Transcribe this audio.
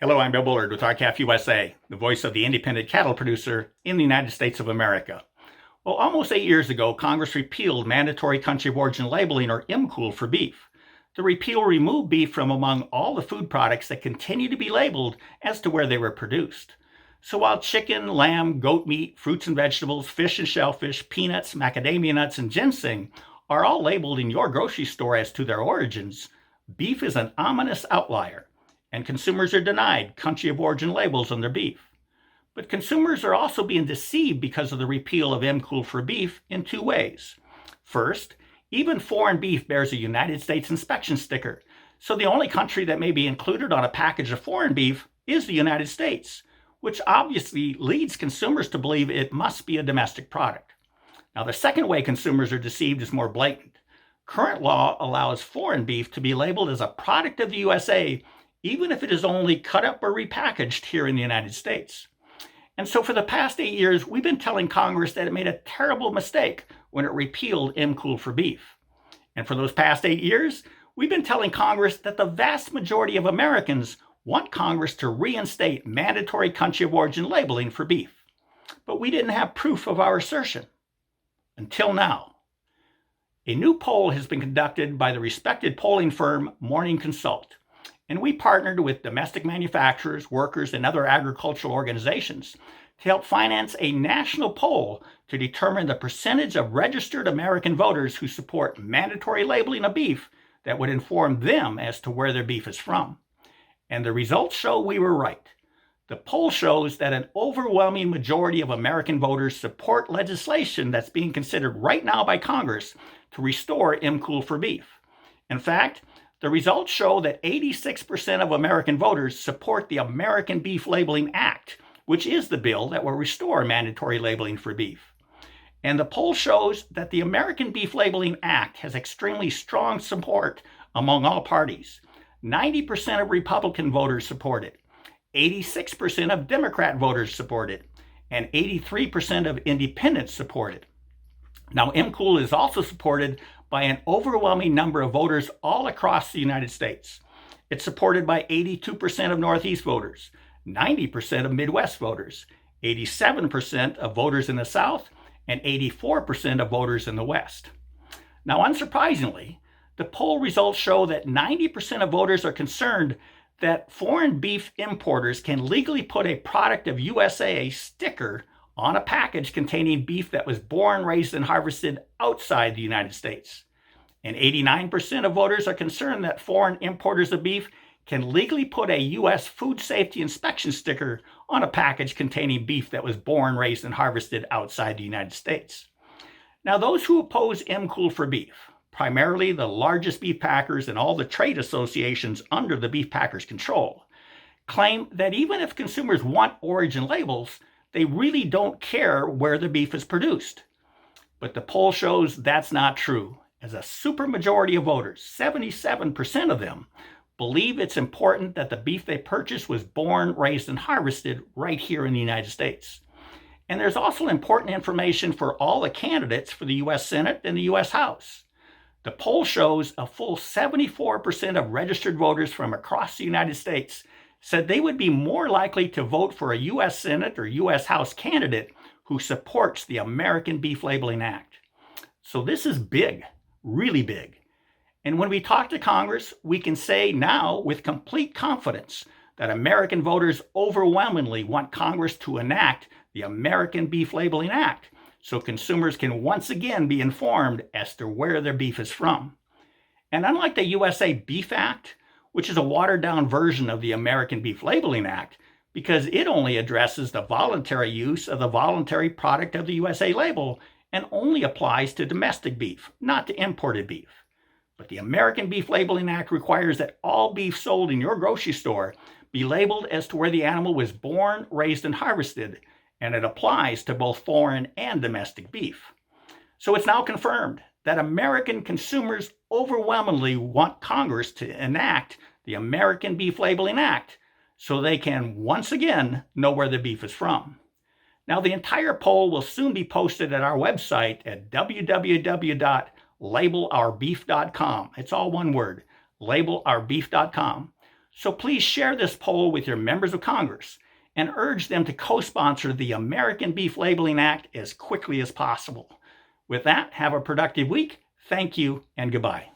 Hello, I'm Bill Bullard with RCAF USA, the voice of the independent cattle producer in the United States of America. Well, almost 8 years ago, Congress repealed mandatory country of origin labeling, or MCOOL, for beef. The repeal removed beef from among all the food products that continue to be labeled as to where they were produced. So while chicken, lamb, goat meat, fruits and vegetables, fish and shellfish, peanuts, macadamia nuts, and ginseng are all labeled in your grocery store as to their origins, beef is an ominous outlier, and consumers are denied country of origin labels on their beef. But consumers are also being deceived because of the repeal of MCOOL for beef in two ways. First, even foreign beef bears a United States inspection sticker, so the only country that may be included on a package of foreign beef is the United States, which obviously leads consumers to believe it must be a domestic product. Now, the second way consumers are deceived is more blatant. Current law allows foreign beef to be labeled as a product of the USA, even if it is only cut up or repackaged here in the United States. And so for the past 8 years, we've been telling Congress that it made a terrible mistake when it repealed MCOOL for beef. And for those past 8 years, we've been telling Congress that the vast majority of Americans want Congress to reinstate mandatory country of origin labeling for beef. But we didn't have proof of our assertion. Until now. A new poll has been conducted by the respected polling firm Morning Consult, and we partnered with domestic manufacturers, workers, and other agricultural organizations to help finance a national poll to determine the percentage of registered American voters who support mandatory labeling of beef that would inform them as to where their beef is from. And the results show we were right. The poll shows that an overwhelming majority of American voters support legislation that's being considered right now by Congress to restore MCOOL for beef. In fact, the results show that 86% of American voters support the American Beef Labeling Act, which is the bill that will restore mandatory labeling for beef. And the poll shows that the American Beef Labeling Act has extremely strong support among all parties. 90% of Republican voters support it. 86% of Democrat voters support it, and 83% of independents support it. Now, MCOOL is also supported by an overwhelming number of voters all across the United States. It's supported by 82% of Northeast voters, 90% of Midwest voters, 87% of voters in the South, and 84% of voters in the West. Now, unsurprisingly, the poll results show that 90% of voters are concerned that foreign beef importers can legally put a product of USA sticker on a package containing beef that was born, raised, and harvested outside the United States. And 89% of voters are concerned that foreign importers of beef can legally put a U.S. food safety inspection sticker on a package containing beef that was born, raised, and harvested outside the United States. Now, those who oppose MCOOL for beef, primarily the largest beef packers and all the trade associations under the beef packers' control, claim that even if consumers want origin labels, they really don't care where the beef is produced. But the poll shows that's not true, as a supermajority of voters, 77% of them, believe it's important that the beef they purchase was born, raised, and harvested right here in the United States. And there's also important information for all the candidates for the U.S. Senate and the U.S. House. The poll shows a full 74% of registered voters from across the United States said they would be more likely to vote for a U.S. Senate or U.S. House candidate who supports the American Beef Labeling Act. So this is big, really big. And when we talk to Congress, we can say now with complete confidence that American voters overwhelmingly want Congress to enact the American Beef Labeling Act, so consumers can once again be informed as to where their beef is from. And unlike the USA Beef Act, which is a watered-down version of the American Beef Labeling Act, because it only addresses the voluntary use of the voluntary product of the USA label and only applies to domestic beef, not to imported beef. But the American Beef Labeling Act requires that all beef sold in your grocery store be labeled as to where the animal was born, raised, and harvested, and it applies to both foreign and domestic beef. So it's now confirmed that American consumers overwhelmingly want Congress to enact the American Beef Labeling Act so they can once again know where the beef is from. Now, the entire poll will soon be posted at our website at www.labelourbeef.com. It's all one word, labelourbeef.com. So please share this poll with your members of Congress and urge them to co-sponsor the American Beef Labeling Act as quickly as possible. With that, have a productive week. Thank you and goodbye.